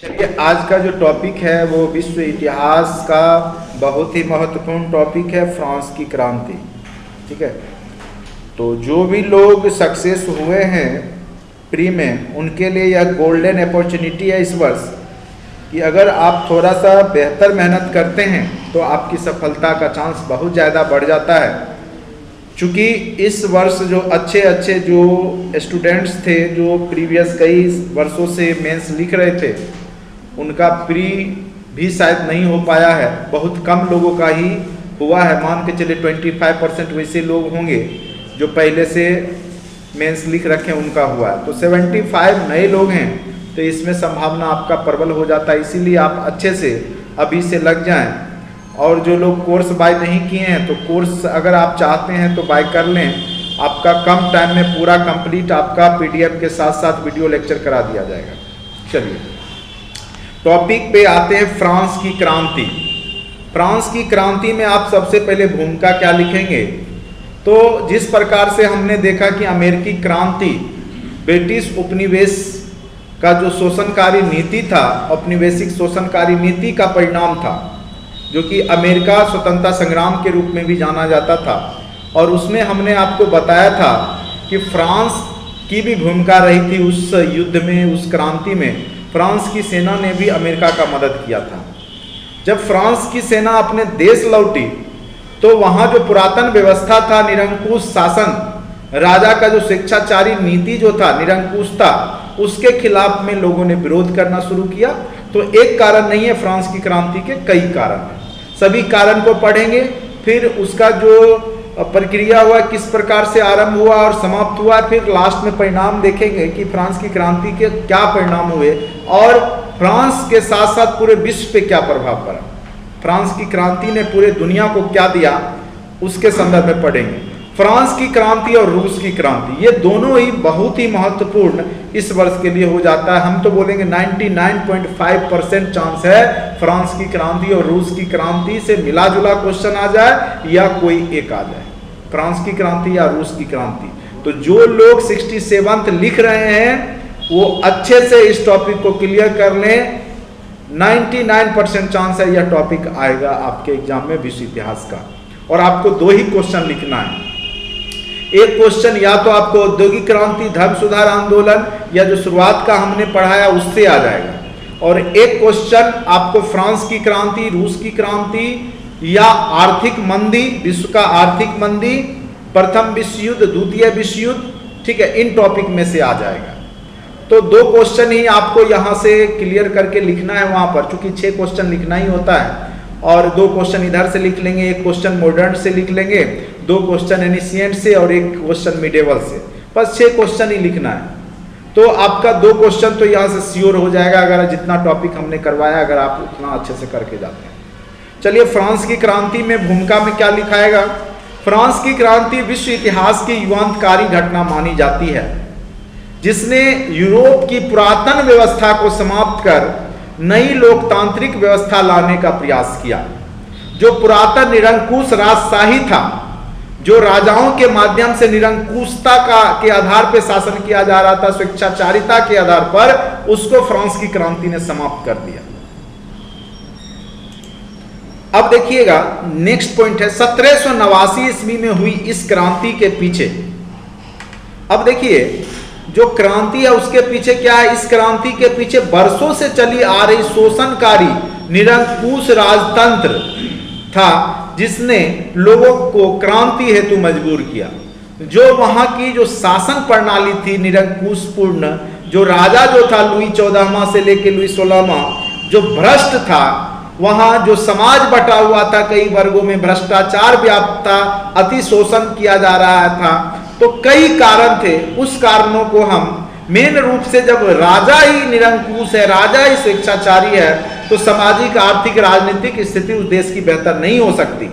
चलिए, आज का जो टॉपिक है वो विश्व इतिहास का बहुत ही महत्वपूर्ण टॉपिक है, फ्रांस की क्रांति। ठीक है, तो जो भी लोग सक्सेस हुए हैं प्री में, उनके लिए यह गोल्डन अपॉर्चुनिटी है इस वर्ष कि अगर आप थोड़ा सा बेहतर मेहनत करते हैं तो आपकी सफलता का चांस बहुत ज़्यादा बढ़ जाता है। चूँकि इस वर्ष जो अच्छे जो स्टूडेंट्स थे, जो प्रीवियस कई वर्षों से मेंस लिख रहे थे, उनका प्री भी शायद नहीं हो पाया है, बहुत कम लोगों का ही हुआ है। मान के चलिए 25% वैसे लोग होंगे जो पहले से मेंस लिख रखे हैं, उनका हुआ है। तो 75 नए लोग हैं, तो इसमें संभावना आपका प्रबल हो जाता है। इसीलिए आप अच्छे से अभी से लग जाएं। और जो लोग कोर्स बाय नहीं किए हैं, तो कोर्स अगर आप चाहते हैं तो बाय कर लें। आपका कम टाइम में पूरा कंप्लीट आपका PDF के साथ साथ वीडियो लेक्चर करा दिया जाएगा। चलिए टॉपिक पे आते हैं, फ्रांस की क्रांति। फ्रांस की क्रांति में आप सबसे पहले भूमिका क्या लिखेंगे? तो जिस प्रकार से हमने देखा कि अमेरिकी क्रांति ब्रिटिश उपनिवेश का जो शोषणकारी नीति था, औपनिवेशिक शोषणकारी नीति का परिणाम था, जो कि अमेरिका स्वतंत्रता संग्राम के रूप में भी जाना जाता था। और उसमें हमने आपको बताया था कि फ्रांस की भी भूमिका रही थी उस युद्ध में, उस क्रांति में। फ्रांस की सेना ने भी अमेरिका का मदद किया था। जब फ्रांस की सेना अपने देश लौटी तो वहाँ जो पुरातन व्यवस्था था, निरंकुश शासन, राजा का जो स्वेच्छाचारी नीति जो था, निरंकुश था, उसके खिलाफ में लोगों ने विरोध करना शुरू किया। तो एक कारण नहीं है फ्रांस की क्रांति के, कई कारण हैं। सभी कारण को पढ़ेंगे, फिर उसका जो प्रक्रिया हुआ, किस प्रकार से आरंभ हुआ और समाप्त हुआ, फिर लास्ट में परिणाम देखेंगे कि फ्रांस की क्रांति के क्या परिणाम हुए और फ्रांस के साथ साथ पूरे विश्व पे क्या प्रभाव पड़ा, फ्रांस की क्रांति ने पूरे दुनिया को क्या दिया, उसके संदर्भ में पढ़ेंगे। फ्रांस की क्रांति और रूस की क्रांति, ये दोनों ही बहुत ही महत्वपूर्ण इस वर्ष के लिए हो जाता है। हम तो बोलेंगे 99.5% चांस है फ्रांस की क्रांति और रूस की क्रांति से मिला जुला क्वेश्चन आ जाए या कोई एक आ जाए, फ्रांस की क्रांति या रूस की क्रांति। तो जो लोग 67th लिख रहे हैं वो अच्छे से इस टॉपिक को क्लियर कर लें। 99% चांस है यह टॉपिक आएगा आपके एग्जाम में विश्व इतिहास का। और आपको 2 ही क्वेश्चन लिखना है। एक क्वेश्चन या तो आपको औद्योगिक क्रांति, धर्म सुधार आंदोलन, या जो शुरुआत का हमने पढ़ाया उससे आ जाएगा। और एक क्वेश्चन आपको फ्रांस की क्रांति, रूस की क्रांति या आर्थिक मंदी, विश्व का आर्थिक मंदी, प्रथम विश्व युद्ध, द्वितीय विश्व युद्ध, ठीक है, इन टॉपिक में से आ जाएगा। तो 2 क्वेश्चन ही आपको यहाँ से क्लियर करके लिखना है वहाँ पर, चूंकि 6 क्वेश्चन लिखना ही होता है। और 2 क्वेश्चन इधर से लिख लेंगे, एक क्वेश्चन मॉडर्न से लिख लेंगे, 2 क्वेश्चन एनिशिएंट से और एक क्वेश्चन मिडेवल से, बस 6 क्वेश्चन ही लिखना है। तो आपका 2 क्वेश्चन तो यहाँ से श्योर हो जाएगा, अगर जितना टॉपिक हमने करवाया अगर आप उतना अच्छे से करके जाते हैं। चलिए, फ्रांस की क्रांति में भूमिका में क्या लिखाएगा? फ्रांस की क्रांति विश्व इतिहास की युगांतकारी घटना मानी जाती है, जिसने यूरोप की पुरातन व्यवस्था को समाप्त कर नई लोकतांत्रिक व्यवस्था लाने का प्रयास किया। जो पुरातन निरंकुश राजशाही था, जो राजाओं के माध्यम से निरंकुशता के आधार पर शासन किया जा रहा था, स्वेच्छाचारिता के आधार पर, उसको फ्रांस की क्रांति ने समाप्त कर दिया। अब देखिएगा, नेक्स्ट पॉइंट है 1789 ईस्वी में हुई इस क्रांति के पीछे। अब देखिए, जो क्रांति है उसके पीछे क्या है? इस क्रांति के पीछे वर्षों से चली आ रही शोषणकारी निरंकुश राजतंत्र था, जिसने लोगों को क्रांति हेतु मजबूर किया। जो वहां की जो शासन प्रणाली थी निरंकुशपूर्ण, जो राजा जो था लुई 14वां से लेकर लुई 16वां, जो भ्रष्ट था, वहां जो समाज बटा हुआ था, कई वर्गों में भ्रष्टाचार व्याप्त था, अति शोषण किया जा रहा था। तो कई कारण थे, उस कारणों को हम मेन रूप से, जब राजा ही निरंकुश है, राजा ही स्वेच्छाचारी है, तो सामाजिक, आर्थिक, राजनीतिक स्थिति उस देश की बेहतर नहीं हो सकती।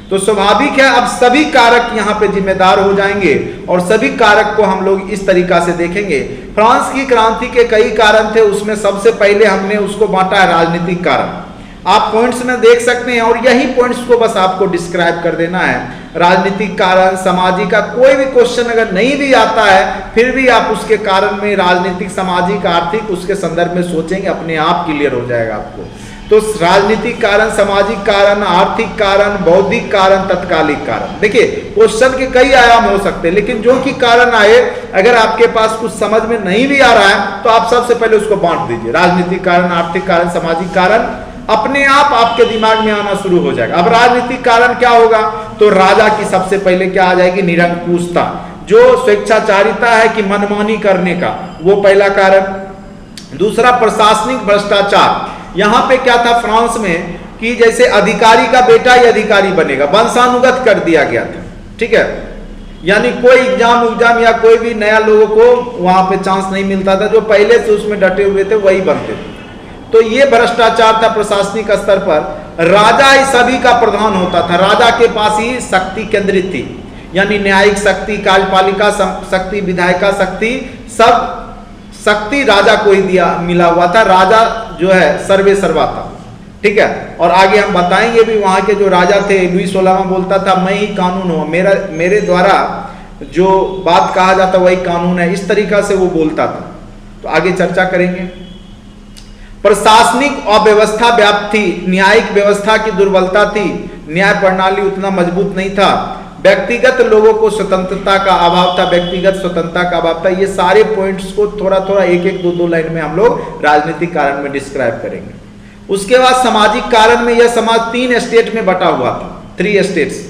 तो स्वाभाविक है अब सभी कारक यहाँ पे जिम्मेदार हो जाएंगे और सभी कारक को हम लोग इस तरीका से देखेंगे। फ्रांस की क्रांति के कई कारण थे, उसमें सबसे पहले हमने उसको बांटा है राजनीतिक कारण। आप पॉइंट्स में देख सकते हैं, और यही पॉइंट्स को बस आपको डिस्क्राइब कर देना है। राजनीतिक कारण, सामाजिक का कोई भी क्वेश्चन अगर नहीं भी आता है, फिर भी आप उसके कारण में राजनीतिक, सामाजिक, आर्थिक उसके संदर्भ में सोचेंगे, अपने आप क्लियर हो जाएगा आपको। तो राजनीतिक कारण, सामाजिक कारण, आर्थिक कारण, बौद्धिक कारण, तत्कालिक कारण, देखिए क्वेश्चन के कई आयाम हो सकते हैं, लेकिन जो कि कारण आए, अगर आपके पास कुछ समझ में नहीं भी आ रहा है तो आप सबसे पहले उसको बांट दीजिए। राजनीतिक कारण, आर्थिक कारण, सामाजिक कारण, अपने आप आपके दिमाग में आना शुरू हो जाएगा। अब राजनीतिक कारण क्या होगा, तो राजा की सबसे पहले क्या आ जाएगी, निरंकुशता, जो स्वेच्छाचारिता है कि मनमानी करने का, वो पहला कारण। दूसरा प्रशासनिक भ्रष्टाचार। यहां पे क्या था फ्रांस में कि जैसे अधिकारी का बेटा ही अधिकारी बनेगा, वंशानुगत कर दिया गया था, ठीक है, यानी कोई एग्जाम या कोई भी नया लोगों को वहां पे चांस नहीं मिलता था, जो पहले से उसमें डटे हुए थे वही बनते थे। तो ये भ्रष्टाचार था प्रशासनिक स्तर पर। राजा ही सभी का प्रधान होता था, राजा के पास ही शक्ति केंद्रित थी, यानी न्यायिक शक्ति, कार्यपालिका शक्ति, विधायिका शक्ति, सब शक्ति राजा को ही मिला हुआ था। राजा जो है सर्वे सर्वा था, ठीक है। और आगे हम बताएंगे भी, वहां के जो राजा थे, लुई 16वां बोलता था मैं ही कानून हूं, मेरे द्वारा जो बात कहा जाता वही कानून है, इस तरीका से वो बोलता था। तो आगे चर्चा करेंगे। प्रशासनिक अव्यवस्था व्याप्त थी, न्यायिक व्यवस्था की दुर्बलता थी, न्याय प्रणाली उतना मजबूत नहीं था, व्यक्तिगत लोगों को स्वतंत्रता का अभाव था, व्यक्तिगत स्वतंत्रता का अभाव था। ये सारे पॉइंट्स को थोड़ा थोड़ा एक एक दो लाइन में हम लोग राजनीतिक कारण में डिस्क्राइब करेंगे। उसके बाद सामाजिक कारण में यह समाज 3 स्टेट में बटा हुआ था, 3 स्टेट्स,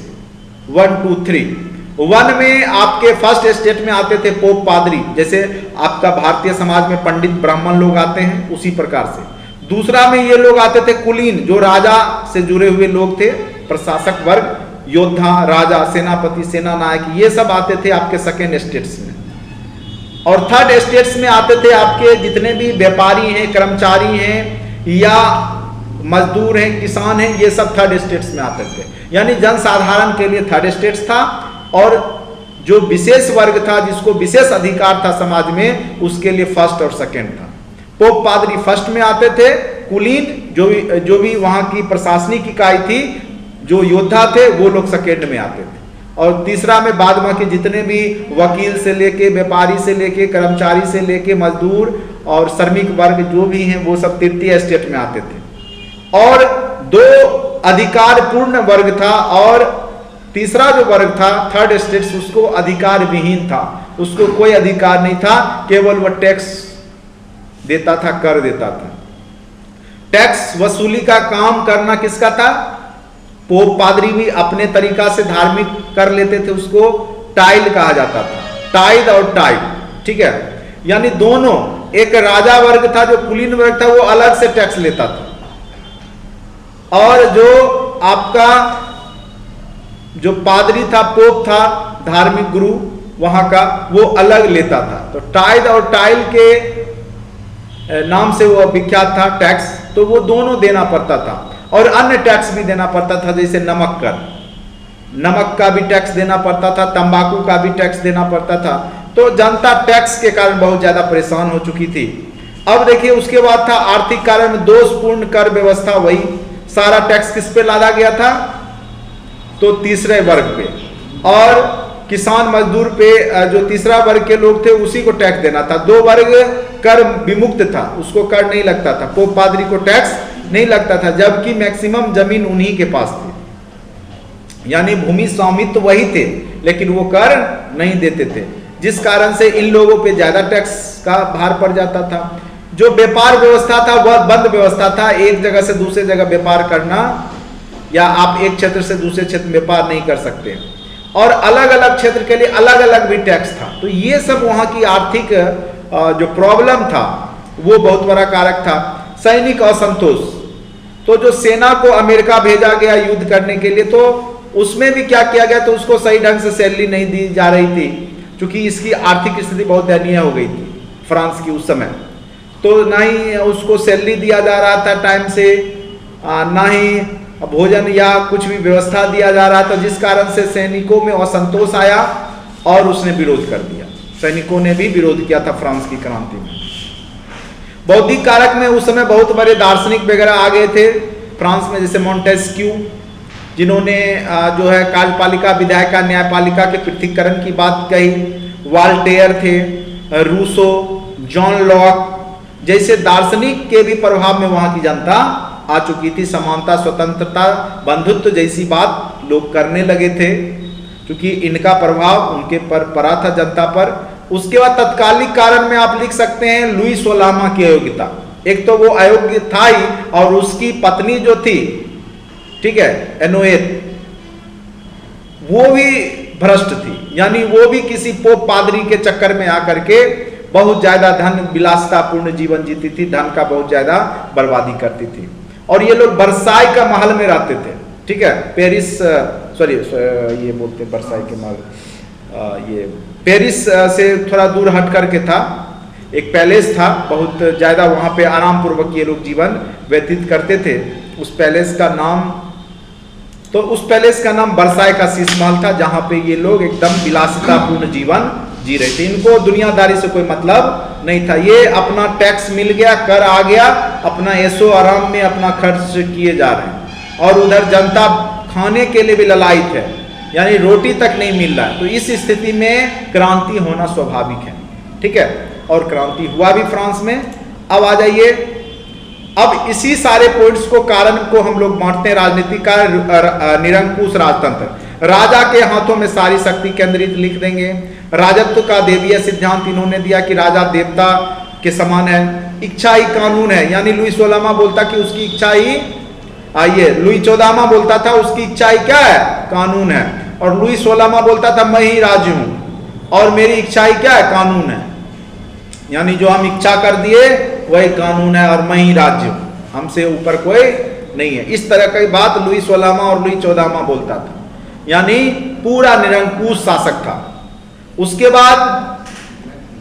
1 2 3। 1 में आपके फर्स्ट स्टेट में आते थे पोप पादरी, जैसे आपका भारतीय समाज में पंडित ब्राह्मण लोग आते हैं उसी प्रकार से। दूसरा में ये लोग आते थे कुलीन, जो राजा से जुड़े हुए लोग थे, प्रशासक वर्ग, योद्धा, राजा, सेनापति, सेना नायक, ये सब आते थे आपके सेकेंड स्टेट्स में। और थर्ड स्टेट्स में आते थे आपके जितने भी व्यापारी हैं, कर्मचारी हैं या मजदूर हैं, किसान हैं, ये सब थर्ड स्टेट्स में आते थे। यानी जनसाधारण के लिए थर्ड स्टेट्स था, और जो विशेष वर्ग था, जिसको विशेष अधिकार था समाज में, उसके लिए फर्स्ट और सेकेंड था। पोप पादरी फर्स्ट में आते थे, कुलीन जो भी वहां की प्रशासनिक इकाई थी, जो योद्धा थे, वो लोग सेकेंड में आते थे। और तीसरा में बाद बाकी जितने भी वकील से लेके, व्यापारी से लेके, कर्मचारी से लेके, मजदूर और श्रमिक वर्ग जो भी हैं, वो सब तृतीय स्टेट में आते थे। और 2 अधिकार पूर्ण वर्ग था, और तीसरा जो वर्ग था थर्ड स्टेट्स, उसको अधिकार विहीन था, उसको कोई अधिकार नहीं था, केवल वह टैक्स देता था, कर देता था। टैक्स वसूली का काम करना किसका था? पोप पादरी भी अपने तरीका से धार्मिक कर लेते थे, उसको टाइल कहा जाता था, टाइल और टाइल, ठीक है। यानी दोनों, एक राजा वर्ग था जो कुलीन वर्ग था, वो अलग से टैक्स लेता था, और जो आपका जो पादरी था, पोप था, धार्मिक गुरु वहां का, वो अलग लेता था। तो टाइल और टाइल के नाम से वो विख्यात था टैक्स, तो वो दोनों देना पड़ता था। और अन्य टैक्स भी देना पड़ता था, जैसे नमक कर, नमक का भी टैक्स देना पड़ता था, तंबाकू का भी टैक्स देना पड़ता था। तो जनता टैक्स के कारण बहुत ज्यादा परेशान हो चुकी थी। अब देखिए उसके बाद था आर्थिक कारण, दोषपूर्ण कर व्यवस्था, वही सारा टैक्स किस पे लादा गया था? तो तीसरे वर्ग पे, और किसान मजदूर पे, जो तीसरा वर्ग के लोग थे उसी को टैक्स देना था। 2 वर्ग कर विमुक्त था, उसको कर नहीं लगता था, पोप पादरी को टैक्स नहीं लगता था, जबकि मैक्सिमम जमीन उन्हीं के पास थी, यानी भूमि स्वामित्व वही थे, लेकिन वो कर नहीं देते थे, जिस कारण से इन लोगों पे ज्यादा टैक्स का भार पड़ जाता था। जो व्यापार व्यवस्था था वह बंद व्यवस्था था, एक जगह से दूसरे जगह व्यापार करना, या आप एक क्षेत्र से दूसरे क्षेत्र में व्यापार नहीं कर सकते, और अलग अलग क्षेत्र के लिए अलग अलग भी टैक्स था। तो ये सब वहां की आर्थिक जो प्रॉब्लम था वो बहुत बड़ा कारक था। सैनिक असंतोष, तो जो सेना को अमेरिका भेजा गया युद्ध करने के लिए, तो उसमें भी क्या किया गया, तो उसको सही ढंग से सैलरी नहीं दी जा रही थी, क्योंकि इसकी आर्थिक स्थिति बहुत दयनीय हो गई थी फ्रांस की उस समय। तो ना ही उसको सैलरी दिया जा रहा था टाइम से, ना ही भोजन या कुछ भी व्यवस्था दिया जा रहा था, जिस कारण से सैनिकों में असंतोष आया और उसने विरोध कर दिया। सैनिकों ने भी विरोध किया था फ्रांस की क्रांति में। बौद्धिक कारक में उस समय बहुत बड़े दार्शनिक वगैरह आ गए थे, फ्रांस में, जैसे मॉन्टेस्क्यू, जिन्होंने जो है कार्यपालिका, विधायिका, न्यायपालिका के पृथक्करण की बात कही, वॉल्टेयर थे, रूसो, जॉन लॉक जैसे दार्शनिक के भी प्रभाव में वहां की जनता आ चुकी थी। समानता, स्वतंत्रता, बंधुत्व जैसी बात लोग करने लगे थे, क्योंकि इनका प्रभाव उनके पर पड़ा था जनता पर। उसके बाद तत्कालिक कारण में आप लिख सकते हैं लुई 16वां की अयोग्यता। एक तो वो अयोग्य था ही, और उसकी पत्नी जो थी, ठीक है, एनोएत, वो भी भ्रष्ट थी, यानी वो भी किसी पोप पादरी के चक्कर में आकर के बहुत ज्यादा धन विलासितापूर्ण जीवन जीती थी, धन का बहुत ज्यादा बर्बादी करती थी। और ये लोग बरसाई का महल में रहते थे, ठीक है, पेरिस, ये बोलते हैं बरसाई के महल, ये पेरिस से थोड़ा दूर हट करके था, एक पैलेस था, बहुत ज्यादा वहां पे आराम पूर्वक ये लोग जीवन व्यतीत करते थे। उस पैलेस का नाम बरसाई का शीश महल था, जहां पे ये लोग एकदम विलासितापूर्ण जीवन जी रहे थे। इनको दुनियादारी से कोई मतलब नहीं था। ये अपना टैक्स मिल गया, कर आ गया, अपना ऐशो आराम में अपना खर्च किए जा रहे हैं, और उधर जनता खाने के लिए भी ललायित है, यानी रोटी तक नहीं मिल रहा है। तो इस स्थिति में क्रांति होना स्वाभाविक है, ठीक है, और क्रांति हुआ भी फ्रांस में। अब आ जाइए, अब इसी सारे पॉइंट्स को, कारण को हम लोग बांटते हैं। राजनीति का निरंकुश राजतंत्र, राजा के हाथों में सारी शक्ति केंद्रित लिख देंगे। राजत्व का देवीय सिद्धांत इन्होंने दिया कि राजा देवता के समान है। इच्छा ही कानून है, यानी लुई 16वां बोलता कि उसकी इच्छा ही, आइए, लुई 14वां बोलता था उसकी इच्छा ही क्या है, कानून है, और लुई 16वां बोलता था मैं ही राज हूं और मेरी इच्छा ही क्या है, कानून है, यानी जो हम इच्छा कर दिए वही कानून है और मैं ही राज्य हूं, हमसे ऊपर कोई नहीं है। इस तरह की बात लुई 16वां और लुई 14वां बोलता था, यानी पूरा निरंकुश शासक था। उसके बाद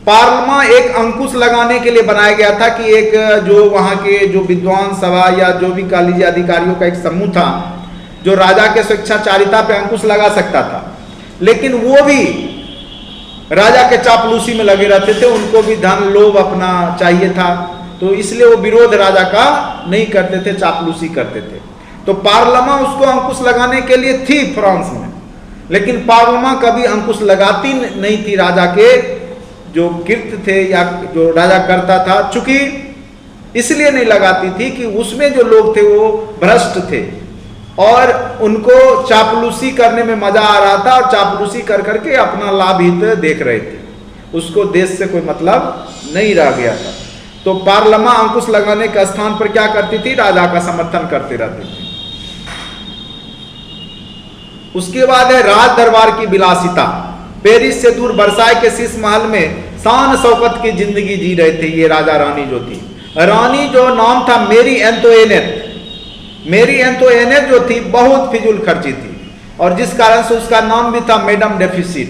पार्लियामा एक अंकुश लगाने के लिए बनाया गया था कि एक जो वहां के जो विद्वान सभा या जो भी कह लीजिए अधिकारियों का एक समूह था, जो राजा के स्वेच्छाचारिता पे अंकुश लगा सकता था, लेकिन वो भी राजा के चापलूसी में लगे रहते थे, उनको भी धन लोभ अपना चाहिए था, तो इसलिए वो विरोध राजा का नहीं करते थे, चापलूसी करते थे। तो पार्लियामा उसको अंकुश लगाने के लिए थी फ्रांस में, लेकिन पार्लियामा कभी अंकुश लगाती नहीं थी राजा के जो कृत्य थे या जो राजा करता था, चूंकि इसलिए नहीं लगाती थी कि उसमें जो लोग थे वो भ्रष्ट थे और उनको चापलूसी करने में मजा आ रहा था, और चापलूसी कर करके अपना लाभ हित देख रहे थे, उसको देश से कोई मतलब नहीं रह गया था। तो पार्लियामा अंकुश लगाने के स्थान पर क्या करती थी, राजा का समर्थन करते रहते थे। उसके बाद है राज दरबार की विलासिता। पेरिस से दूर वर्साई के शीश महल में शान शौकत की जिंदगी जी रहे थे ये राजा रानी जो थी। रानी जो नाम था मेरी एंतोइनेट, मेरी एंतोइनेट जो थी बहुत फिजूल खर्ची थी, और जिस कारण से उसका नाम भी था मैडम डेफिसिट।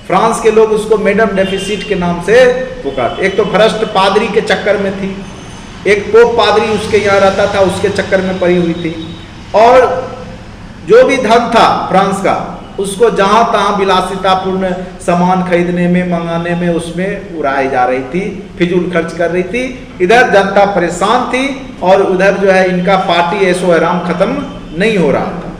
फ्रांस के लोग उसको मैडम डेफिसिट के नाम से पुकारते। एक तो भ्रष्ट पादरी के चक्कर में थी, एक पोप पादरी उसके यहाँ रहता था, उसके चक्कर में पड़ी हुई थी, और जो भी धन था फ्रांस का उसको जहां तहां विलासितापूर्ण सामान खरीदने में, मंगाने में, उसमें उड़ाई जा रही थी, फिजूल खर्च कर रही थी। इधर जनता परेशान थी और उधर जो है इनका पार्टी ऐशो आराम खत्म नहीं हो रहा था।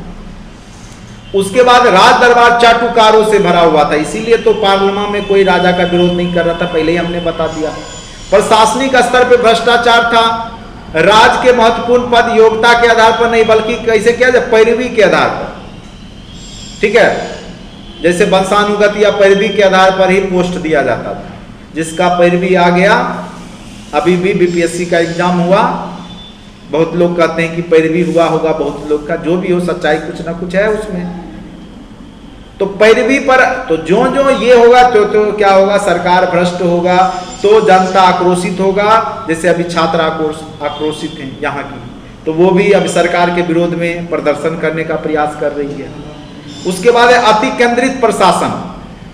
उसके बाद राज दरबार चाटुकारों से भरा हुआ था, इसीलिए तो पार्लियामा में कोई राजा का विरोध नहीं कर रहा था, पहले ही हमने बता दिया। प्रशासनिक स्तर पर भ्रष्टाचार था। राज के महत्वपूर्ण पद योग्यता के आधार पर नहीं बल्कि कैसे किया जाए, पैरवी के आधार पर, ठीक है, जैसे वंशानुगत या पैरवी के आधार पर ही पोस्ट दिया जाता था। जिसका पैरवी आ गया, अभी भी बीपीएससी का एग्जाम हुआ, बहुत लोग कहते हैं कि पैरवी हुआ होगा, बहुत लोग का जो भी हो, सच्चाई कुछ ना कुछ है उसमें। तो पैरवी पर तो जो जो ये होगा तो क्या होगा, सरकार भ्रष्ट होगा तो जनता आक्रोशित होगा। जैसे अभी छात्र आक्रोशित हैं यहाँ की, तो वो भी अभी सरकार के विरोध में प्रदर्शन करने का प्रयास कर रही है। उसके बाद है अति केंद्रित प्रशासन।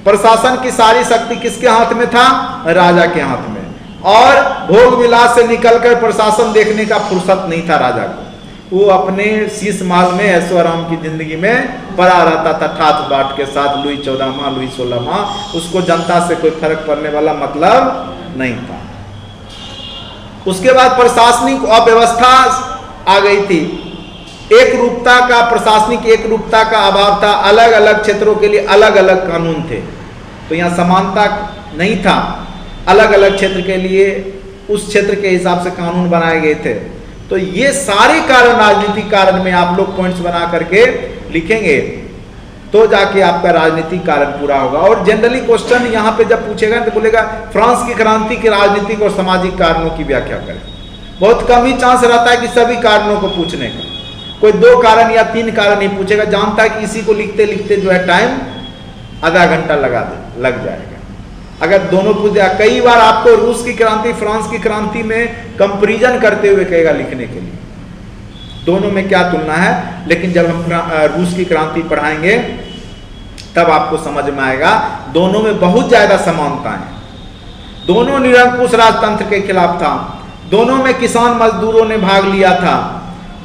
प्रशासन की सारी शक्ति किसके हाथ में था, राजा के हाथ में, और भोग विलास से निकलकर प्रशासन देखने का फुर्सत नहीं था राजा को। वो अपने शीश महल में ऐशो आराम की जिंदगी में पड़ा रहता था, ठाठ बाट के साथ। लुई 14वां, लुई 16वां, उसको जनता से कोई फर्क पड़ने वाला मतलब नहीं था। उसके बाद प्रशासनिक अव्यवस्था आ गई थी, एक रूपता का, प्रशासनिक एक रूपता का अभाव था, अलग अलग क्षेत्रों के लिए अलग अलग कानून थे, तो यहाँ समानता नहीं था, अलग अलग क्षेत्र के लिए उस क्षेत्र के हिसाब से कानून बनाए गए थे। तो ये सारे कारण, राजनीतिक कारण में आप लोग पॉइंट्स बना करके लिखेंगे तो जाके आपका राजनीतिक कारण पूरा होगा। और जनरली क्वेश्चन यहाँ पे जब पूछेगा तो बोलेगा फ्रांस की क्रांति के राजनीतिक और सामाजिक कारणों की व्याख्या करें। बहुत कम ही चांस रहता है कि सभी कारणों को पूछने का, कोई 2 कारण या 3 कारण ही पूछेगा, जानता है कि इसी को लिखते लिखते जो है टाइम आधा घंटा लग जाएगा। अगर दोनों पूछ दिया, कई बार आपको रूस की क्रांति फ्रांस की क्रांति में कंपैरिजन करते हुए कहेगा लिखने के लिए, दोनों में क्या तुलना है। लेकिन जब हम रूस की क्रांति पढ़ाएंगे तब आपको समझ में आएगा दोनों में बहुत ज्यादा समानता है। दोनों निरंकुश राजतंत्र के खिलाफ था, दोनों में किसान मजदूरों ने भाग लिया था,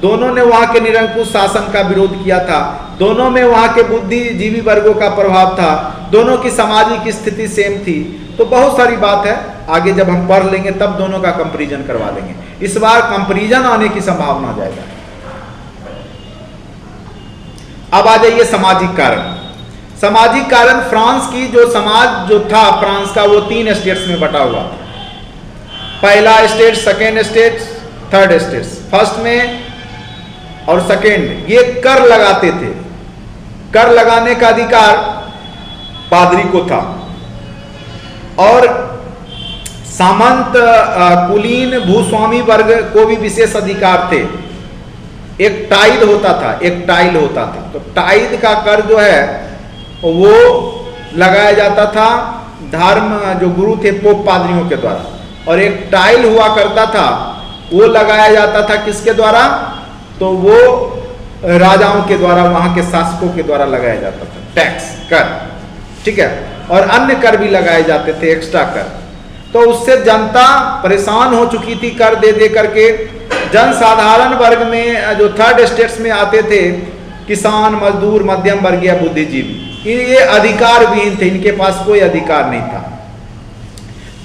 दोनों ने वहां के निरंकुश शासन का विरोध किया था, दोनों में वहां के बुद्धिजीवी वर्गों का प्रभाव था, दोनों की सामाजिक स्थिति सेम थी। तो बहुत सारी बात है, आगे जब हम पढ़ लेंगे तब दोनों का कंपैरिजन करवा देंगे। इस बार कंपैरिजन आने की संभावना ज्यादा है। अब आ जाइए सामाजिक कारण। सामाजिक कारण, फ्रांस की जो समाज जो था फ्रांस का, वो 3 स्टेट्स में बटा हुआ था। पहला state, second state, third state. First में और सेकेंड ये कर लगाते थे, कर लगाने का अधिकार पादरी को था, और सामंत कुलीन भूस्वामी वर्ग को भी विशेष अधिकार थे। एक टाइल होता था, एक टाइल होता था, तो टाइल का कर जो है वो लगाया जाता था धर्म जो गुरु थे पोप पादरियों के द्वारा, और एक टाइल हुआ करता था वो लगाया जाता था किसके द्वारा, तो वो राजाओं के द्वारा, वहां के शासकों के द्वारा लगाया जाता था, टैक्स कर, ठीक है। और अन्य कर भी लगाए जाते थे, एक्स्ट्रा कर। तो उससे जनता परेशान हो चुकी थी कर दे दे करके। जनसाधारण वर्ग में जो थर्ड स्टेट्स में आते थे, किसान, मजदूर, मध्यम वर्गीय, बुद्धिजीवी, ये अधिकार विहीन थे, इनके पास कोई अधिकार नहीं था।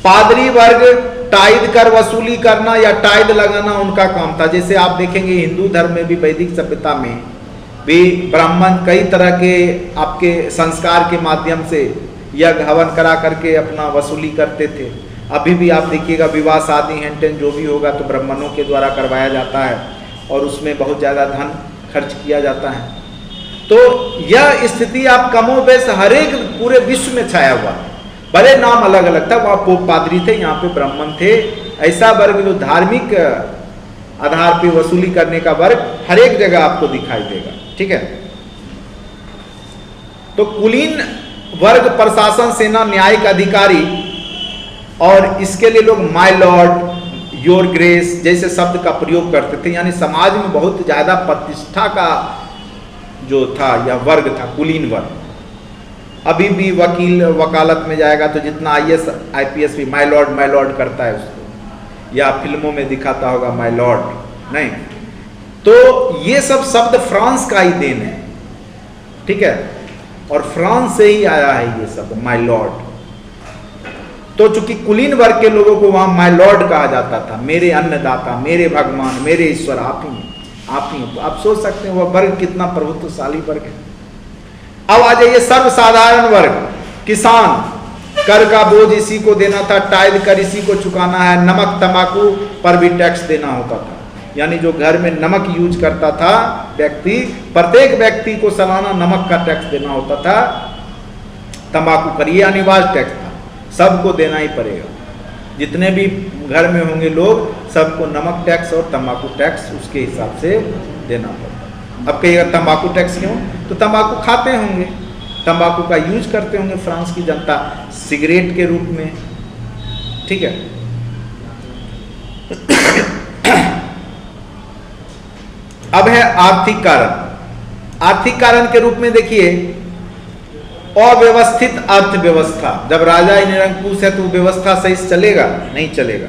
पादरी वर्ग टाइद कर वसूली करना या टाइद लगाना उनका काम था। जैसे आप देखेंगे हिंदू धर्म में भी, वैदिक सभ्यता में भी ब्राह्मण कई तरह के आपके संस्कार के माध्यम से यज्ञ हवन करा करके अपना वसूली करते थे। अभी भी आप देखिएगा विवाह, शादी, हेन जो भी होगा तो ब्राह्मणों के द्वारा करवाया जाता है, और उसमें बहुत ज़्यादा धन खर्च किया जाता है। तो यह स्थिति आप कमोबेश हर एक पूरे विश्व में छाया हुआ, भले नाम अलग अलग था। वहाँ पोप पादरी थे, यहाँ पे ब्राह्मण थे। ऐसा वर्ग जो धार्मिक आधार पे वसूली करने का वर्ग हर एक जगह आपको दिखाई देगा, ठीक है। तो कुलीन वर्ग प्रशासन, सेना, न्यायिक अधिकारी, और इसके लिए लोग माय लॉर्ड, योर ग्रेस जैसे शब्द का प्रयोग करते थे। यानी समाज में बहुत ज्यादा प्रतिष्ठा का जो था यह वर्ग था, कुलीन वर्ग। अभी भी वकील वकालत में जाएगा तो जितना IAS IPS भी माय लॉर्ड करता है उसको, या फिल्मों में दिखाता होगा माय लॉर्ड, नहीं। तो ये सब शब्द फ्रांस का ही देन है, ठीक है, और फ्रांस से ही आया है ये शब्द माय लॉर्ड। तो चूंकि कुलीन वर्ग के लोगों को वहां माय लॉर्ड कहा जाता था, मेरे अन्नदाता, मेरे भगवान, मेरे ईश्वर, आप ही। आप सोच सकते हैं वह वर्ग कितना प्रभुत्वशाली वर्ग है। अब आ जाइए सर्वसाधारण वर्ग, किसान, कर का बोझ इसी को देना था, टाइल कर इसी को चुकाना है, नमक तंबाकू पर भी टैक्स देना होता था। यानी जो घर में नमक यूज करता था व्यक्ति, प्रत्येक व्यक्ति को सालाना नमक का टैक्स देना होता था, तंबाकू पर, यह अनिवार्य टैक्स था, सबको देना ही पड़ेगा। जितने भी घर में होंगे लोग, सबको नमक टैक्स और तंबाकू टैक्स उसके हिसाब से देना पड़ता। अब कहिएगा तंबाकू टैक्स क्यों, तो तंबाकू खाते होंगे, तंबाकू का यूज करते होंगे फ्रांस की जनता सिगरेट के रूप में, ठीक है। अब है आर्थिक कारण। आर्थिक कारण के रूप में देखिए, अव्यवस्थित अर्थव्यवस्था। जब राजा ही निरंकुश है तो व्यवस्था सही से चलेगा? नहीं चलेगा।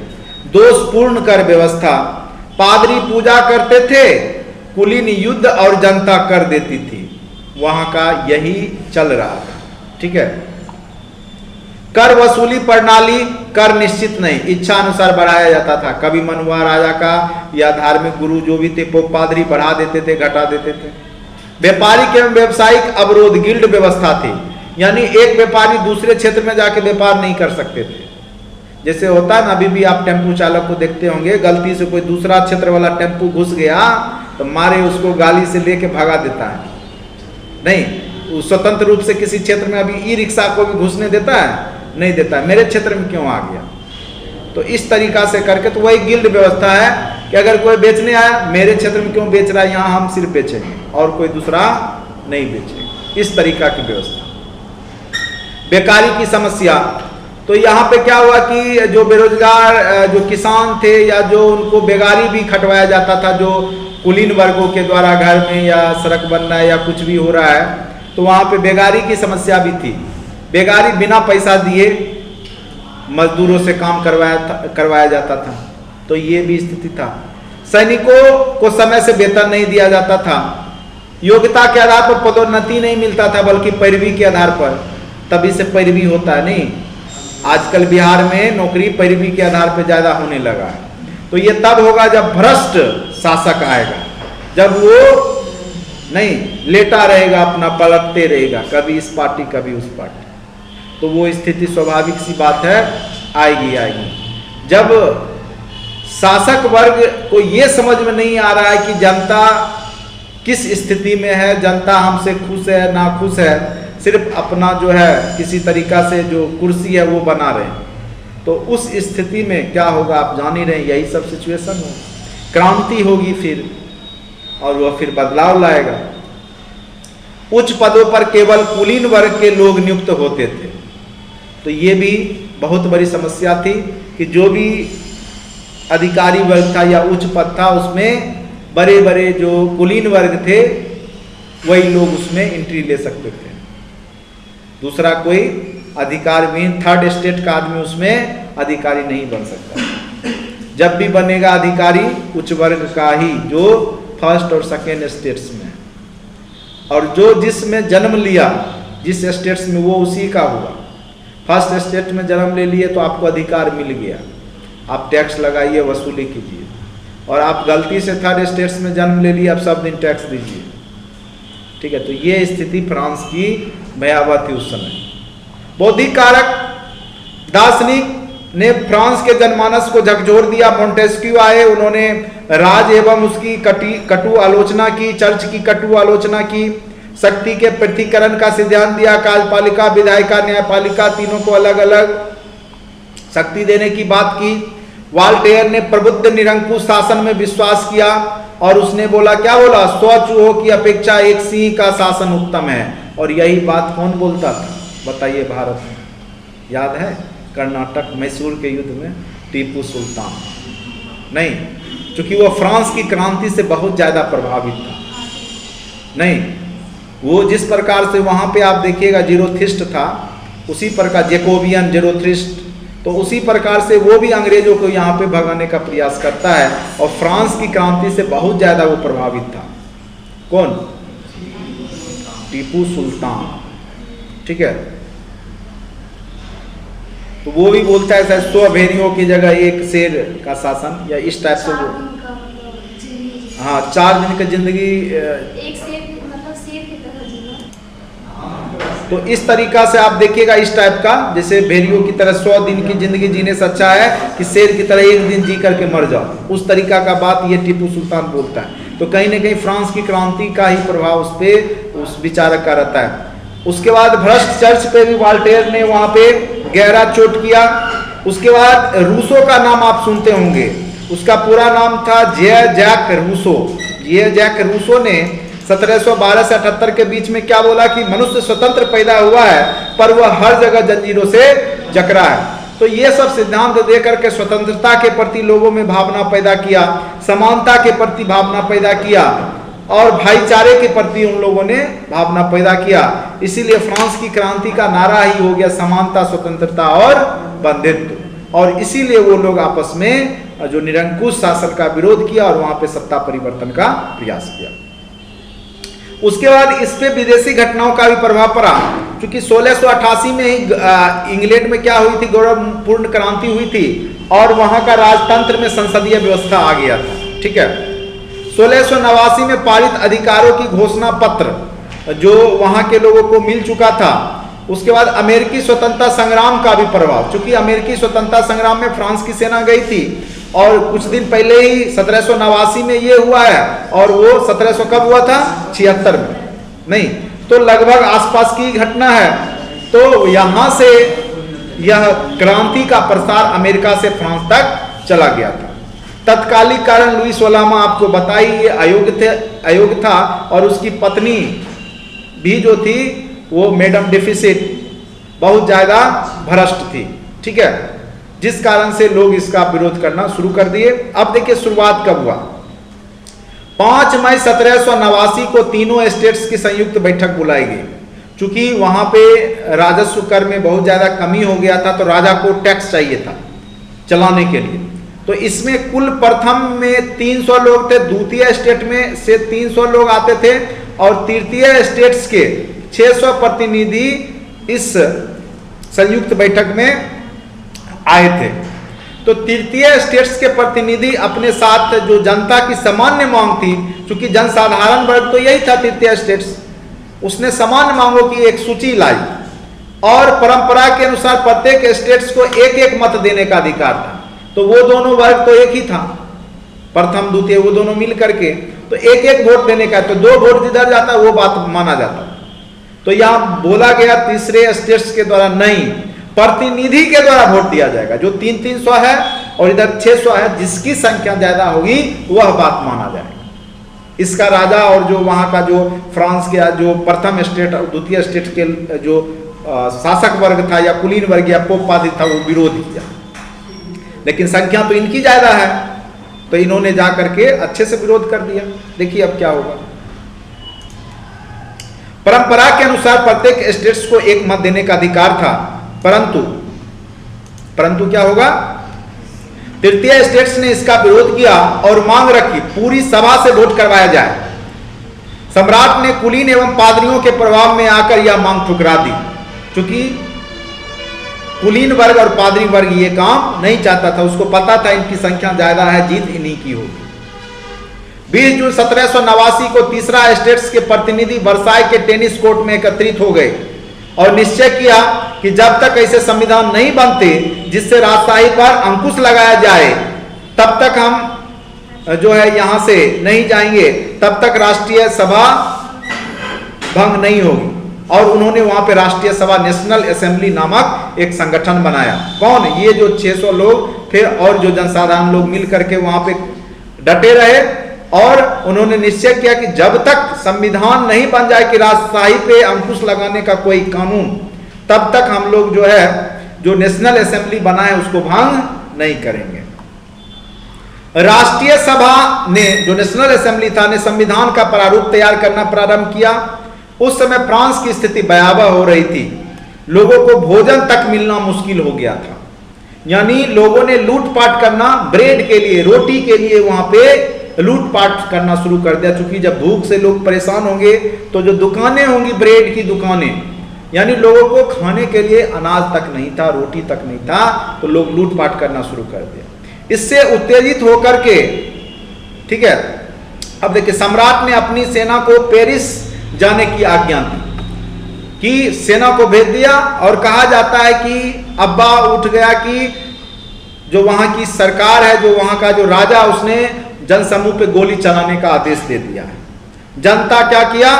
दोषपूर्ण कर व्यवस्था, पादरी पूजा करते थे, कुलीन युद्ध और जनता कर देती थी, वहां का यही चल रहा था, ठीक है। कर वसूली प्रणाली, कर निश्चित नहीं, इच्छा अनुसार बढ़ाया जाता था। कभी मन हुआ राजा का या धार्मिक गुरु जो भी थे, पोप पादरी बढ़ा देते थे, घटा देते थे। व्यापारिक एवं व्यवसायिक अवरोध, गिल्ड व्यवस्था थी, यानी एक व्यापारी दूसरे क्षेत्र में जाके व्यापार नहीं कर सकते थे। जैसे होता है ना, अभी भी आप टेम्पू चालक को देखते होंगे, गलती से कोई दूसरा क्षेत्र वाला टेम्पू घुस गया तो मारे उसको गाली से लेके भगा देता है, नहीं स्वतंत्र रूप से किसी क्षेत्र में अभी ई रिक्शा को भी घुसने देता है, नहीं देता है, मेरे क्षेत्र में क्यों आ गया। तो इस तरीका से करके, तो वही गिल्ड व्यवस्था है कि अगर कोई बेचने आया, मेरे क्षेत्र में क्यों बेच रहा है, यहाँ हम सिर्फ बेचेंगे और कोई दूसरा नहीं बेचेगा, इस तरीका की व्यवस्था। बेकारी की समस्या, तो यहाँ पे क्या हुआ कि जो बेरोजगार जो किसान थे या जो उनको बेगारी भी खटवाया जाता था, जो कुलीन वर्गों के द्वारा घर में या सड़क बनना है या कुछ भी हो रहा है, तो वहाँ पे बेगारी की समस्या भी थी। बेगारी बिना पैसा दिए मजदूरों से काम करवाया जाता था, तो ये भी स्थिति था। सैनिकों को समय से वेतन नहीं दिया जाता था, योग्यता के आधार पर पदोन्नति नहीं मिलता था, बल्कि पैरवी के आधार पर, तभी से पैरवी होता है। नहीं, आजकल बिहार में नौकरी पैरवी के आधार पर ज्यादा होने लगा है। तो ये तब होगा जब भ्रष्ट शासक आएगा, जब वो नहीं लेटा रहेगा, अपना पलटते रहेगा, कभी इस पार्टी कभी उस पार्टी, तो वो स्थिति स्वाभाविक सी बात है आएगी। जब शासक वर्ग को ये समझ में नहीं आ रहा है कि जनता किस स्थिति में है, जनता हमसे खुश है ना खुश है, सिर्फ अपना जो है किसी तरीका से जो कुर्सी है वो बना रहे, तो उस स्थिति में क्या होगा आप जान ही रहे, यही सब सिचुएशन हो। क्रांति होगी फिर, और वह फिर बदलाव लाएगा। उच्च पदों पर केवल कुलीन वर्ग के लोग नियुक्त होते थे, तो ये भी बहुत बड़ी समस्या थी कि जो भी अधिकारी वर्ग था या उच्च पद था, उसमें बड़े बड़े जो कुलीन वर्ग थे वही लोग उसमें एंट्री ले सकते थे। दूसरा कोई अधिकारविहीन थर्ड स्टेट का आदमी उसमें अधिकारी नहीं बन सकता। जब भी बनेगा अधिकारी उच्च वर्ग का ही, जो फर्स्ट और सेकेंड स्टेट्स में, और जो जिसमें जन्म लिया जिस स्टेट्स में, वो उसी का हुआ। फर्स्ट स्टेट में जन्म ले लिए तो आपको अधिकार मिल गया, आप टैक्स लगाइए, वसूली कीजिए। और आप गलती से थर्ड स्टेट्स में जन्म ले लिए, आप सब दिन टैक्स दीजिए, ठीक है। तो ये स्थिति फ्रांस की भयावह थी उस समय। बौद्धिक कारक, दार्शनिक ने फ्रांस के जनमानस को झकझोर दिया। मोंटेस्क्यू आए, उन्होंने राज एवं उसकी कटु आलोचना की, चर्च की कटु आलोचना की, शक्ति के पृथ्वीकरण का सिद्धांत दिया, कार्यपालिका, विधायिका, न्यायपालिका, तीनों को अलग अलग शक्ति देने की बात की। वाल्टेयर ने प्रबुद्ध निरंकुश शासन में विश्वास किया, और उसने बोला, क्या बोला, 100 चूहों की अपेक्षा एक सिंह का शासन उत्तम है। और यही बात कौन बोलता था बताइए भारत में? याद है कर्नाटक मैसूर के युद्ध में टीपू सुल्तान। नहीं, क्योंकि वो फ्रांस की क्रांति से बहुत ज्यादा प्रभावित था। नहीं, वो जिस प्रकार से वहां पे आप देखिएगा जीरोथिस्ट था, उसी प्रकार जेकोबियन जीरोथिस्ट, तो उसी प्रकार से वो भी अंग्रेजों को यहाँ पे भगाने का प्रयास करता है, और फ्रांस की क्रांति से बहुत ज्यादा वो प्रभावित था। कौन? टीपू सुल्तान, ठीक है। तो वो भी बोलता है शायद 100 भेड़ियों की जगह एक शेर का शासन, या इस टाइप से वो, हाँ 4 दिन की जिंदगी एक शेर की तरह जीना। तो इस तरीका से आप देखिएगा, इस टाइप का, जैसे भेड़ियों की तरह 100 दिन की जिंदगी जीने से अच्छा है कि शेर की तरह एक दिन जी करके मर जाओ, उस तरीका का बात ये टीपू सुल्तान बोलता है। तो कहीं ना कहीं फ्रांस की क्रांति का ही प्रभाव उस पे, उस विचारक का रहता है। उसके बाद भ्रष्ट चर्च पे भी वाल्टेयर ने वहां पे गहरा चोट किया। उसके बाद रूसो का नाम आप सुनते होंगे, उसका पूरा नाम था जैक रूसो। ये जैक रूसो ने 1712 से 78 के बीच में क्या बोला कि मनुष्य स्वतंत्र पैदा हुआ है, पर वह हर जगह जंजीरों से जकड़ा है। तो ये सब सिद्धांत दे करके स्वतंत्रता के प्रति लोगों में भावना पैदा किया, समानता के प्रति भावना पैदा किया, और भाईचारे के प्रति उन लोगों ने भावना पैदा किया। इसीलिए फ्रांस की क्रांति का नारा ही हो गया समानता, स्वतंत्रता और बंधुत्व। और इसीलिए वो लोग आपस में जो निरंकुश शासन का विरोध किया और वहां पे सत्ता परिवर्तन का प्रयास किया। उसके बाद इस पे विदेशी घटनाओं का भी प्रभाव पड़ा, क्योंकि 1688 में ही इंग्लैंड में क्या हुई थी, गौरवपूर्ण क्रांति हुई थी और वहां का राजतंत्र में संसदीय व्यवस्था आ गया था। ठीक है, 1689 में पारित अधिकारों की घोषणा पत्र जो वहां के लोगों को मिल चुका था। उसके बाद अमेरिकी स्वतंत्रता संग्राम का भी प्रभाव, क्योंकि अमेरिकी स्वतंत्रता संग्राम में फ्रांस की सेना गई थी और कुछ दिन पहले ही 1789 में ये हुआ है, और वो 1700 कब हुआ था, 76 में नहीं, तो लगभग आसपास की घटना है। तो यहां से यह क्रांति का प्रसार अमेरिका से फ्रांस तक चला गया था। तत्कालिक कारण लुईस वोलामा आपको बताई ये अयोग्य था, और उसकी पत्नी भी जो थी वो मैडम डेफिसिट बहुत ज्यादा भ्रष्ट थी। ठीक है, जिस कारण से लोग इसका विरोध करना शुरू कर दिए। अब देखिए शुरुआत कब हुआ, 5 मई 1789 को तीनों स्टेट्स की संयुक्त बैठक बुलाई गई, क्योंकि वहां पे राजस्व कर में बहुत ज्यादा कमी हो गया था, तो राजा को टैक्स चाहिए था चलाने के लिए। तो इसमें कुल प्रथम में 300 लोग थे, द्वितीय स्टेट में से 300 लोग आते थे, और तृतीय स्टेट्स के 600 प्रतिनिधि इस संयुक्त बैठक में आए थे। तो तृतीय स्टेट्स के प्रतिनिधि अपने साथ जो जनता की सामान्य मांग थी, क्योंकि जनसाधारण वर्ग तो यही था तृतीय स्टेट्स, उसने सामान्य मांगों की एक सूची लाई, और परंपरा के अनुसार प्रत्येक स्टेट्स को एक एक मत देने का अधिकार था। तो वो दोनों वर्ग तो एक ही था, प्रथम द्वितीय वो दोनों मिल करके, तो एक एक वोट देने का, तो 2 वोट जिधर जाता वो बात माना जाता। तो यहां बोला गया तीसरे स्टेट्स के द्वारा नहीं, प्रतिनिधि के द्वारा वोट दिया जाएगा, जो 300 है और इधर 600 है, जिसकी संख्या ज्यादा होगी वह बात माना जाएगा। इसका राजा और जो वहां का जो फ्रांस के जो प्रथम स्टेट और द्वितीय स्टेट के जो शासक वर्ग था या कुलीन वर्ग या पोप पाद्री था वो विरोध किया, लेकिन संख्या तो इनकी ज्यादा है, तो इन्होंने जाकर के अच्छे से विरोध कर दिया। देखिए अब क्या होगा, परंपरा के अनुसार प्रत्येक स्टेट्स को एक मत देने का अधिकार था, परंतु क्या होगा, तृतीय स्टेट्स ने इसका विरोध किया और मांग रखी पूरी सभा से वोट करवाया जाए। सम्राट ने कुलीन एवं पादरियों के प्रभाव में आकर यह मांग ठुकरा दी, क्योंकि कुलीन वर्ग और पादरी वर्ग ये काम नहीं चाहता था, उसको पता था इनकी संख्या ज्यादा है, जीत इन्हीं की होगी। 20 जून 1789 को तीसरा स्टेट्स के प्रतिनिधि वर्साई के टेनिस कोर्ट में एकत्रित हो गए और निश्चय किया कि जब तक ऐसे संविधान नहीं बनते जिससे राजशाही पर अंकुश लगाया जाए, तब तक हम जो है यहां से नहीं जाएंगे, तब तक राष्ट्रीय सभा भंग नहीं होगी। और उन्होंने वहां पे राष्ट्रीय सभा नेशनल असेंबली नामक एक संगठन बनाया। कौन, ये जो 600 लोग थे और जो जनसाधारण लोग मिल करके वहां पे डटे रहे, और उन्होंने निश्चय किया कि जब तक संविधान नहीं बन जाए कि राजशाही पे अंकुश लगाने का कोई कानून, तब तक हम लोग जो है जो नेशनल असेंबली बना है उसको भंग नहीं करेंगे। राष्ट्रीय सभा ने, जो नेशनल असेंबली था, ने संविधान का प्रारूप तैयार करना प्रारंभ किया। उस समय फ्रांस की स्थिति भयावह हो रही थी, लोगों को भोजन तक मिलना मुश्किल हो गया था, यानी लोगों ने लूटपाट करना, ब्रेड के लिए, रोटी के लिए वहां पे लूटपाट करना शुरू कर दिया। क्योंकि जब भूख से लोग परेशान होंगे तो जो दुकानें होंगी, ब्रेड की दुकानें, यानी लोगों को खाने के लिए अनाज तक नहीं था, रोटी तक नहीं था, तो लोग लूटपाट करना शुरू कर दिया। इससे उत्तेजित होकर के, ठीक है, अब देखिए सम्राट ने अपनी सेना को पेरिस जाने की आज्ञा दी, कि सेना को भेज दिया, और कहा जाता है कि अब्बा उठ गया कि जो वहां की सरकार है, जो वहां का जो राजा, उसने जनसमूह पे गोली चलाने का आदेश दे दिया है। जनता क्या किया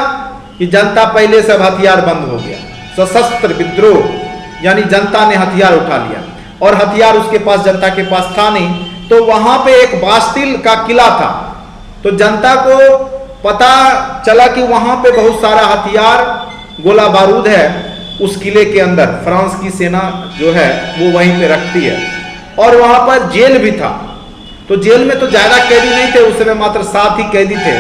कि जनता पहले से हथियार बंद हो गया, सशस्त्र विद्रोह, यानी जनता ने हथियार उठा लिया, और हथियार उसके पास, जनता के पास था नहीं। तो वहां पे एक बास्टिल का किला था, तो जनता को पता चला कि वहां पे बहुत सारा हथियार, गोला बारूद है उस किले के अंदर, फ्रांस की सेना जो है वो वहीं पे रखती है, और वहां पर जेल भी था। तो जेल में तो ज्यादा कैदी नहीं थे, उस समय मात्र 7 ही कैदी थे,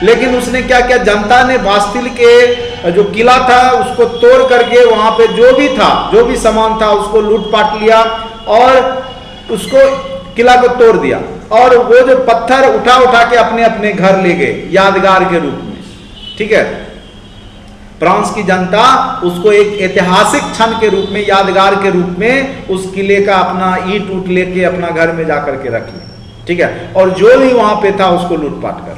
लेकिन उसने क्या किया, जनता ने बास्टिल के जो किला था उसको तोड़ करके वहां पे जो भी था, जो भी सामान था, उसको लूटपाट लिया और उसको किला को तोड़ दिया, और वो जो पत्थर उठा उठा के अपने अपने घर ले गए यादगार के रूप में। ठीक है। फ्रांस की जनता उसको एक ऐतिहासिक क्षण के रूप में, यादगार के रूप में उस किले का अपना ईंट उट लेके अपना घर में जाकर के रख लिया, ठीक है। और जो भी वहां पे था उसको लूटपाट कर।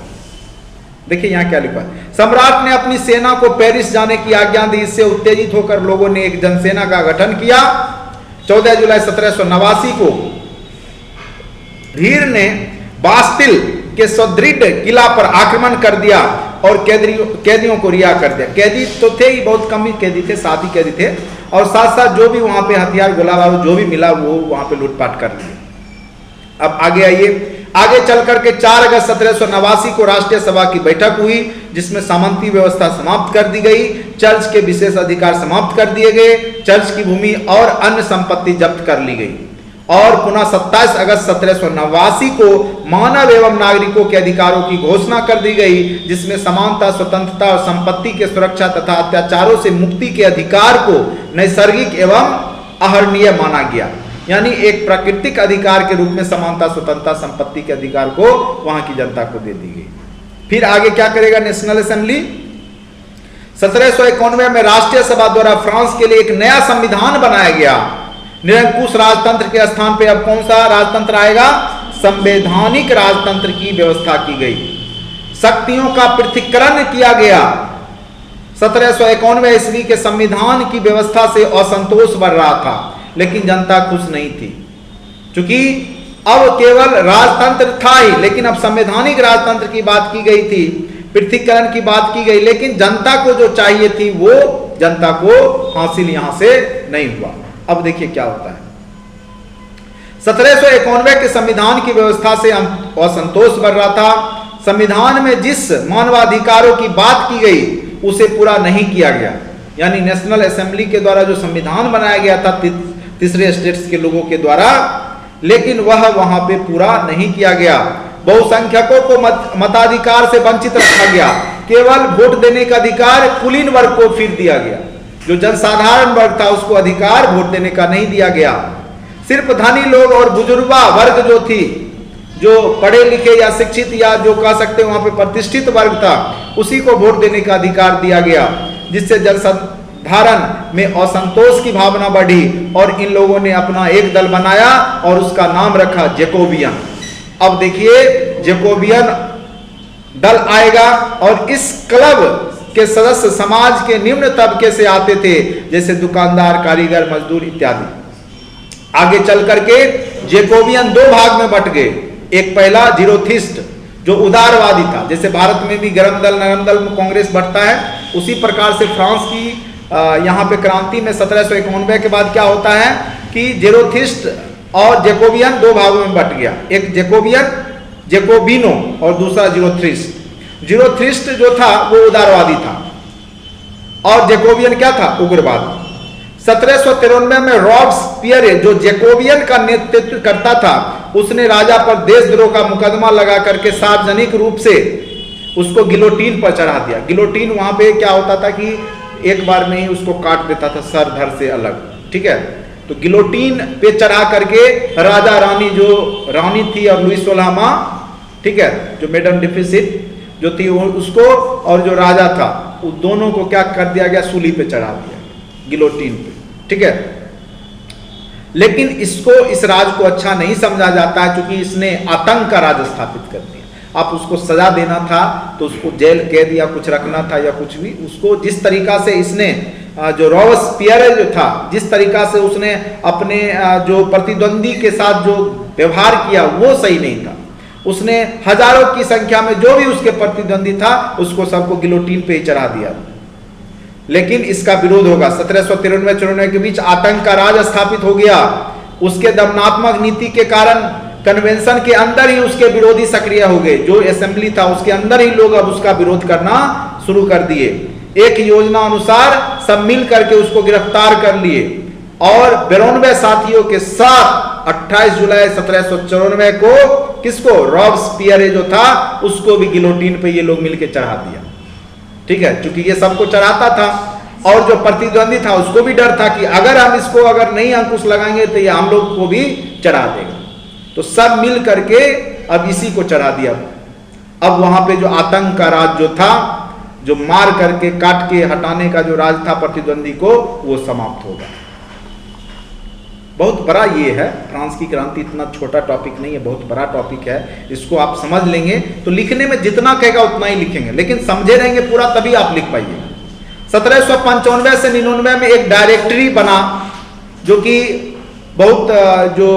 देखिए यहां क्या लिखा है, सम्राट ने अपनी सेना को पेरिस जाने की आज्ञा दी। इससे उत्तेजित होकर लोगों ने एक जनसेना का गठन किया। 14 जुलाई 1789 को धीर ने बास्तिल के सुदृढ़ किला पर आक्रमण कर दिया और कैदियों को रिहा कर दिया। कैदी तो थे ही, बहुत कम ही कैदी थे, 7 ही कैदी थे, और साथ साथ जो भी वहां पे हथियार गोला बारूद जो भी मिला वो वहां पे लूटपाट कर लिए। अब आगे आइए, आगे चल करके 4 अगस्त 1789 को राष्ट्रीय सभा की बैठक हुई, जिसमें सामंती व्यवस्था समाप्त कर दी गई, चर्च के विशेष अधिकार समाप्त कर दिए गए, चर्च की भूमि और अन्य संपत्ति जब्त कर ली गई, और पुनः 27 अगस्त 1789 को मानव एवं नागरिकों के अधिकारों की घोषणा कर दी गई, जिसमें समानता, स्वतंत्रता और संपत्ति के सुरक्षा तथा अत्याचारों से मुक्ति के अधिकार को नैसर्गिक एवं अहरणीय माना गया। यानी एक प्राकृतिक अधिकार के रूप में समानता, स्वतंत्रता, संपत्ति के अधिकार को वहां की जनता को दे दी गई। फिर आगे क्या करेगा नेशनल असेंबली? 1791 में राष्ट्रीय सभा द्वारा फ्रांस के लिए एक नया संविधान बनाया गया। निरंकुश राजतंत्र के स्थान पे अब कौन सा राजतंत्र आएगा? संवैधानिक राजतंत्र की व्यवस्था की गई। शक्तियों का पृथक्करण किया गया। 1791 ईस्वी के संविधान की व्यवस्था से असंतोष बढ़ रहा था, लेकिन जनता खुश नहीं थी, क्योंकि अब केवल राजतंत्र था ही, लेकिन अब संवैधानिक राजतंत्र की बात की गई थी, पृथक्करण की बात की गई, लेकिन जनता को जो चाहिए थी वो जनता को हासिल यहां से नहीं हुआ। अब देखिए क्या होता है। 1791 के संविधान की व्यवस्था से असंतोष बढ़ रहा था। संविधान में जिस मानवाधिकारों की बात की गई उसे पूरा नहीं किया गया। यानी नेशनल असेंबली के द्वारा जो संविधान बनाया गया था तीसरे स्टेट्स के लोगों के द्वारा, लेकिन वह वहां पे पूरा नहीं किया गया। बहुसंख्यकों को मताधिकार से वंचित रखा गया। केवल वोट देने का अधिकार कुलीन वर्ग को फिर दिया गया। जो जनसाधारण वर्ग था उसको अधिकार वोट देने का नहीं दिया गया। सिर्फ धनी लोग और बुजुर्गा वर्ग जो थी, जो पढ़े लिखे या शिक्षित या जो कह सकते वहां पे प्रतिष्ठित वर्ग था, उसी को वोट देने का अधिकार दिया गया, जिससे जनसाधारण में असंतोष की भावना बढ़ी और इन लोगों ने अपना एक दल बनाया और उसका नाम रखा जैकोबियन। अब देखिए जैकोबियन दल आएगा और इस क्लब के सदस्य समाज के निम्न तबके से आते थे, जैसे दुकानदार, कारीगर, मजदूर इत्यादि। आगे चल करके जैकोबियन 2 भाग में बट गए। एक पहला जीरोथिस्ट जो उदारवादी था, जैसे भारत में भी गरम दल नरम दल में कांग्रेस बढ़ता है, उसी प्रकार से फ्रांस की यहाँ पे क्रांति में 1791 के बाद क्या होता है कि जेरोथिस्ट और जैकोबियन 2 भागों में बट गया। एक जैकोबियन, जैकोबिनो, और दूसरा जीरोथिस्ट। जीरोथिस्ट जो था वो उदारवादी था और जैकोबियन क्या था? उग्रवादी। 1793 में रॉब्सपियर जो जैकोबियन का नेतृत्व करता था, उसने राजा पर देशद्रोह का मुकदमा लगा करके सार्वजनिक रूप से उसको गिलोटीन पर चढ़ा दिया। गिलोटीन वहां पे क्या होता था कि एक बार में ही उसको काट देता था सर धड़ से अलग, ठीक है। तो गिलोटीन पे चढ़ा करके राजा रानी, जो रानी थी और लुई 16वां, ठीक है, जो मैडम डिफिसिट जो थी उसको, और जो राजा था, उस दोनों को क्या कर दिया गया? सूली पे चढ़ा दिया, गिलोटीन पे, ठीक है। लेकिन इसको, इस राज को अच्छा नहीं समझा जाता है, क्योंकि इसने आतंक का राज स्थापित कर दिया। आप उसको सजा देना था तो उसको जेल कैद या कुछ रखना था या कुछ भी, उसको जिस तरीका से इसने जो रॉबस्पियर जो था, जिस तरीका से उसने अपने जो प्रतिद्वंदी के साथ जो व्यवहार किया वो सही नहीं था। उसने हजारों की संख्या में जो भी उसके प्रतिद्वंदी था उसको सबको गिलोटीन पे ही चढ़ा दिया। लेकिन इसका विरोध होगा। 1793-94 के बीच आतंक का राज स्थापित हो गया। उसके दमनात्मक नीति के कारण कन्वेंशन के अंदर ही उसके विरोधी सक्रिय हो गए। जो असेंबली था उसके अंदर ही लोग अब उसका विरोध करना शुरू कर दिए। एक योजना अनुसार सब मिल करके उसको गिरफ्तार कर लिए और 92 साथियों के साथ 28 जुलाई 1794 को किसको? रॉबस्पियर जो था उसको भी गिलोटीन पे ये लोग मिलके चढ़ा दिया, ठीक है। क्योंकि ये सबको चढ़ाता था और जो प्रतिद्वंदी था उसको भी डर था कि अगर हम इसको अगर नहीं अंकुश लगाएंगे तो ये हम लोग को भी चढ़ा देगा। तो सब मिल करके अब इसी को चढ़ा दिया। अब वहां पे जो आतंक का राज जो था जो मार करके काट के हटाने का जो राज था प्रतिद्वंदी को, वो समाप्त होगा। बहुत बड़ा ये है, फ्रांस की क्रांति इतना छोटा टॉपिक नहीं है, बहुत बड़ा टॉपिक है। इसको आप समझ लेंगे तो लिखने में जितना कहेगा उतना ही लिखेंगे, लेकिन समझे रहेंगे पूरा तभी आप लिख पाइए। 1795 से 99 में एक डायरेक्टरी बना, जो कि बहुत जो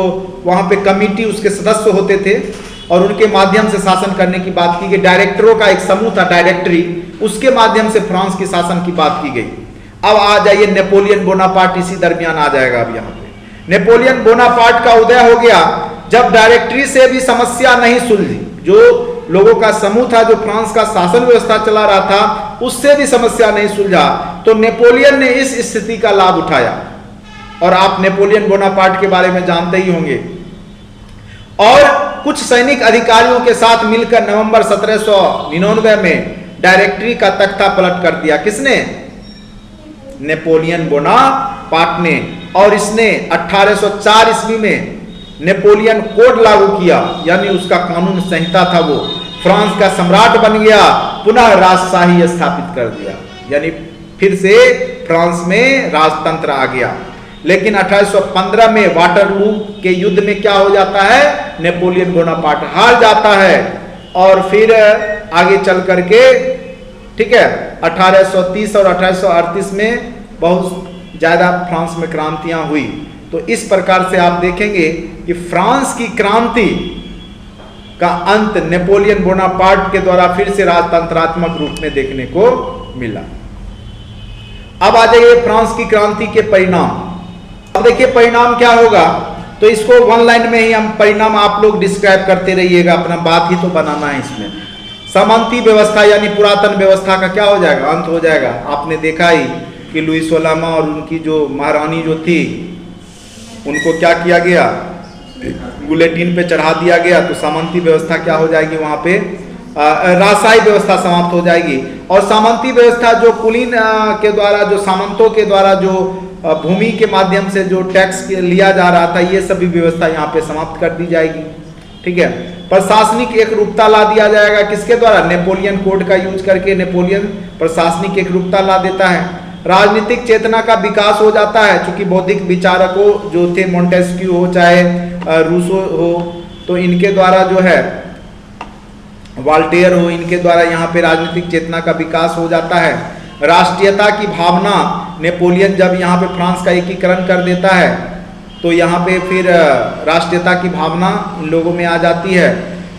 वहाँ पे कमिटी उसके सदस्य होते थे और उनके माध्यम से शासन करने की बात की गई। डायरेक्टरों का एक समूह था डायरेक्टरी, उसके माध्यम से फ्रांस की शासन की बात की गई। अब आ जाइए नेपोलियन बोनापार्ट, इसी दरमियान आ जाएगा। अब यहाँ पे नेपोलियन बोनापार्ट का उदय हो गया जब डायरेक्टरी से भी समस्या नहीं सुलझी, जो लोगों का समूह था जो फ्रांस का शासन व्यवस्था चला रहा था, उससे भी समस्या नहीं सुलझा, तो नेपोलियन ने इस स्थिति का लाभ उठाया। और आप नेपोलियन बोनापार्ट के बारे में जानते ही होंगे। और कुछ सैनिक अधिकारियों के साथ मिलकर नवंबर 1799 में डायरेक्टरी का तख्ता पलट कर दिया। किसने? नेपोलियन बोनापार्ट ने। और इसने 1804 ईस्वी में नेपोलियन कोड लागू किया, यानी उसका कानून संहिता था वो। फ्रांस का सम्राट बन गया, पुनः राजशाही स्थापित कर दिया, यानी फिर से फ्रांस में राजतंत्र आ गया। लेकिन 1815 में वाटरलू के युद्ध में क्या हो जाता है? नेपोलियन बोनापार्ट हार जाता है। और फिर आगे चल करके, ठीक है, 1830 और 1838 में बहुत ज्यादा फ्रांस में क्रांतियां हुई। तो इस प्रकार से आप देखेंगे कि फ्रांस की क्रांति का अंत नेपोलियन बोनापार्ट के द्वारा फिर से राजतंत्रात्मक रूप में देखने को मिला। अब आ जाइए फ्रांस की क्रांति के परिणाम। अब देखिए परिणाम क्या होगा, तो इसको वन लाइन में ही हम परिणाम आप लोग डिस्क्राइब करते रहिएगा, अपना बात ही तो बनाना है इसमें। सामंती व्यवस्था यानी पुरातन व्यवस्था का क्या हो जाएगा? अंत हो जाएगा। आपने देखा ही कि लुई 16वां और उनकी जो महारानी जो थी, उनको क्या किया गया? गुलेटिन पे चढ़ा दिया गया। तो सामंती व्यवस्था क्या हो जाएगी? वहां पे राजशाही व्यवस्था समाप्त हो जाएगी। और सामंती व्यवस्था जो कुलीन के द्वारा, जो सामंतों के द्वारा जो भूमि के माध्यम से जो टैक्स लिया जा रहा था, ये सभी व्यवस्था यहाँ पे समाप्त कर दी जाएगी। ठीक है। प्रशासनिक एक रूपता ला दिया जाएगा, किसके द्वारा? नेपोलियन कोड का यूज करके नेपोलियन प्रशासनिक एक रूपता ला देता है। राजनीतिक चेतना का विकास हो जाता है, क्योंकि बौद्धिक विचारकों जो थे, मोंटेस्क्यू हो चाहे रूसो हो, तो इनके द्वारा जो है, वाल्टेयर हो, इनके द्वारा यहाँ पे राजनीतिक चेतना का विकास हो जाता है। राष्ट्रीयता की भावना, नेपोलियन जब यहाँ पे फ्रांस का एकीकरण कर देता है, तो यहाँ पे फिर राष्ट्रीयता की भावना इन लोगों में आ जाती है।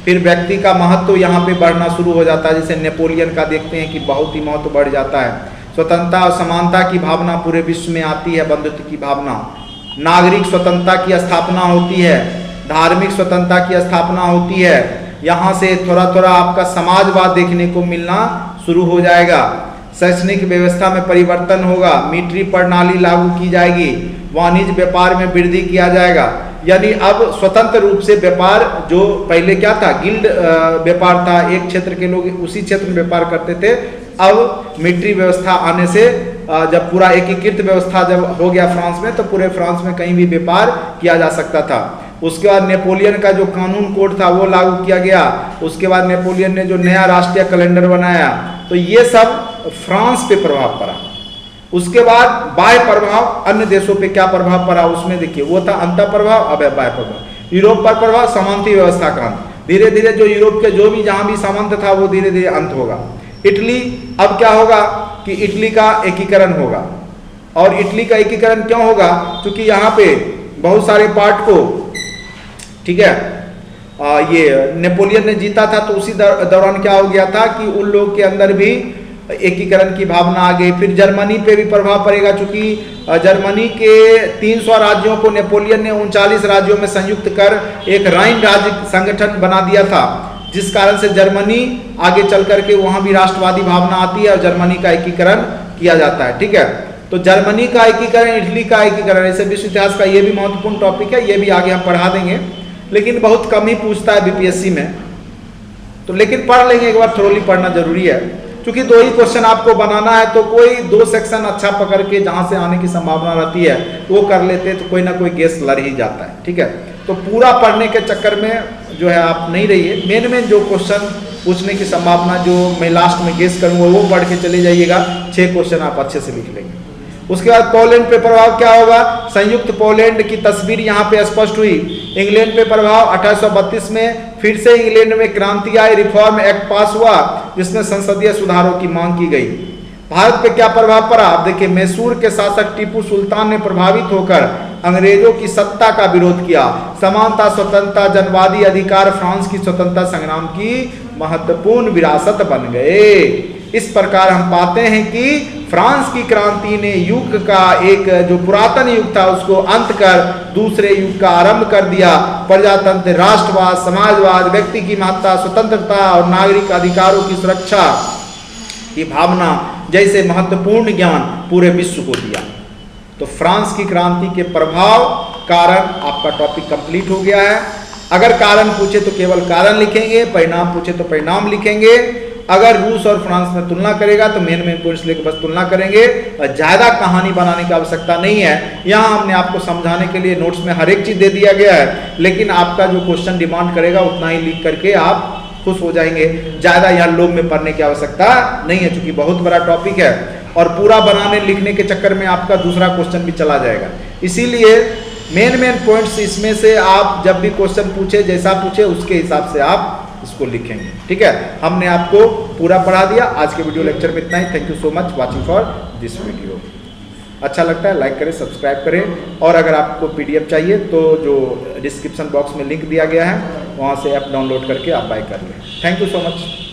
फिर व्यक्ति का महत्व यहाँ पे बढ़ना शुरू हो जाता है, जैसे नेपोलियन का देखते हैं कि बहुत ही महत्व बढ़ जाता है। स्वतंत्रता और समानता की भावना पूरे विश्व में आती है, बंधुत्व की भावना। नागरिक स्वतंत्रता की स्थापना होती है, धार्मिक स्वतंत्रता की स्थापना होती है। यहाँ से थोड़ा थोड़ा आपका समाजवाद देखने को मिलना शुरू हो जाएगा। शैक्षणिक व्यवस्था में परिवर्तन होगा, मीट्री प्रणाली लागू की जाएगी, वाणिज्य व्यापार में वृद्धि किया जाएगा। यानी अब स्वतंत्र रूप से व्यापार, जो पहले क्या था, गिल्ड व्यापार था, एक क्षेत्र के लोग उसी क्षेत्र में व्यापार करते थे। अब मीट्री व्यवस्था आने से जब पूरा एकीकृत व्यवस्था जब हो गया फ्रांस में, तो पूरे फ्रांस में कहीं भी व्यापार किया जा सकता था। उसके बाद नेपोलियन का जो कानून कोड था वो लागू किया गया। उसके बाद नेपोलियन ने जो नया राष्ट्रीय कैलेंडर बनाया, तो ये सब फ्रांस पे प्रभाव पड़ा। उसके बाद बाह्य प्रभाव, अन्य देशों पे क्या प्रभाव पड़ा उसमें देखिए, वो था अंत प्रभाव, अब है बाह्य प्रभाव। यूरोप पर प्रभाव, सामंती व्यवस्था का अंत। धीरे धीरे जो यूरोप के जो भी जहां भी सामंत था वो धीरे धीरे अंत होगा। इटली, अब क्या होगा कि इटली का एकीकरण होगा। और इटली का एकीकरण क्यों होगा? क्योंकि यहाँ पे बहुत सारे पार्ट को, ठीक है, ये नेपोलियन ने जीता था, तो उसी दौरान क्या हो गया था कि उन लोग के अंदर भी एकीकरण की भावना आ गई। फिर जर्मनी पे भी प्रभाव पड़ेगा, क्योंकि जर्मनी के 300 राज्यों को नेपोलियन ने 39 राज्यों में संयुक्त कर एक राइन राज्य संगठन बना दिया था, जिस कारण से जर्मनी आगे चल करके वहां भी राष्ट्रवादी भावना आती है और जर्मनी का एकीकरण किया जाता है। ठीक है, तो जर्मनी का एकीकरण, इटली का एकीकरण, ऐसे विश्व इतिहास का ये भी महत्वपूर्ण टॉपिक है, ये भी आगे हम पढ़ा देंगे, लेकिन बहुत कम ही पूछता है बीपीएससी में। तो लेकिन पढ़ लेंगे एक बार, थोड़ी पढ़ना जरूरी है, क्योंकि 2 ही क्वेश्चन आपको बनाना है, तो कोई 2 सेक्शन अच्छा पकड़ के जहां से आने की संभावना रहती है वो कर लेते, तो कोई ना कोई गेस लड़ ही जाता है। ठीक है, तो पूरा पढ़ने के चक्कर में जो है आप नहीं रहिए। मेन जो क्वेश्चन पूछने की संभावना जो मैं लास्ट में गेस करूँगा वो पढ़ के चले जाइएगा। 6 क्वेश्चन आप अच्छे से लिख लेंगे। उसके बाद पोलैंड पे प्रभाव क्या होगा, संयुक्त पोलैंड की तस्वीर यहाँ पे स्पष्ट हुई। इंग्लैंड पे प्रभाव 1832 में फिर से इंग्लैंड में क्रांति आई, रिफॉर्म एक्ट पास हुआ जिसमें संसदीय सुधारों की मांग की गई। भारत पे क्या प्रभाव पड़ा, आप देखिए मैसूर के शासक टीपू सुल्तान ने प्रभावित होकर अंग्रेजों की सत्ता का विरोध किया। समानता, स्वतंत्रता, जनवादी अधिकार फ्रांस की स्वतंत्रता संग्राम की महत्वपूर्ण विरासत बन गए। इस प्रकार हम पाते हैं कि फ्रांस की क्रांति ने युग का एक जो पुरातन युग था उसको अंत कर दूसरे युग का आरंभ कर दिया। प्रजातंत्र, राष्ट्रवाद, समाजवाद, व्यक्ति की महत्ता, स्वतंत्रता और नागरिक अधिकारों की सुरक्षा की भावना जैसे महत्वपूर्ण ज्ञान पूरे विश्व को दिया। तो फ्रांस की क्रांति के प्रभाव कारण आपका टॉपिक कंप्लीट हो गया है। अगर कारण पूछे तो केवल कारण लिखेंगे, परिणाम पूछे तो परिणाम लिखेंगे। अगर रूस और फ्रांस में तुलना करेगा तो मेन पॉइंट्स लेकर बस तुलना करेंगे और ज़्यादा कहानी बनाने की आवश्यकता नहीं है। यहाँ हमने आपको समझाने के लिए नोट्स में हर एक चीज़ दे दिया गया है, लेकिन आपका जो क्वेश्चन डिमांड करेगा उतना ही लिख करके आप खुश हो जाएंगे। ज़्यादा यहाँ लोग में पढ़ने की आवश्यकता नहीं है, चूंकि बहुत बड़ा टॉपिक है और पूरा बनाने लिखने के चक्कर में आपका दूसरा क्वेश्चन भी चला जाएगा। इसीलिए मेन पॉइंट्स इसमें से आप जब भी क्वेश्चन पूछे, जैसा पूछे उसके हिसाब से आप इसको लिखेंगे। ठीक है, हमने आपको पूरा पढ़ा दिया। आज के वीडियो लेक्चर में इतना ही। Thank you so much watching for this video. अच्छा लगता है लाइक करें, सब्सक्राइब करें, और अगर आपको PDF चाहिए तो जो डिस्क्रिप्शन बॉक्स में लिंक दिया गया है वहाँ से ऐप डाउनलोड करके आप बाय कर लें। Thank you so much.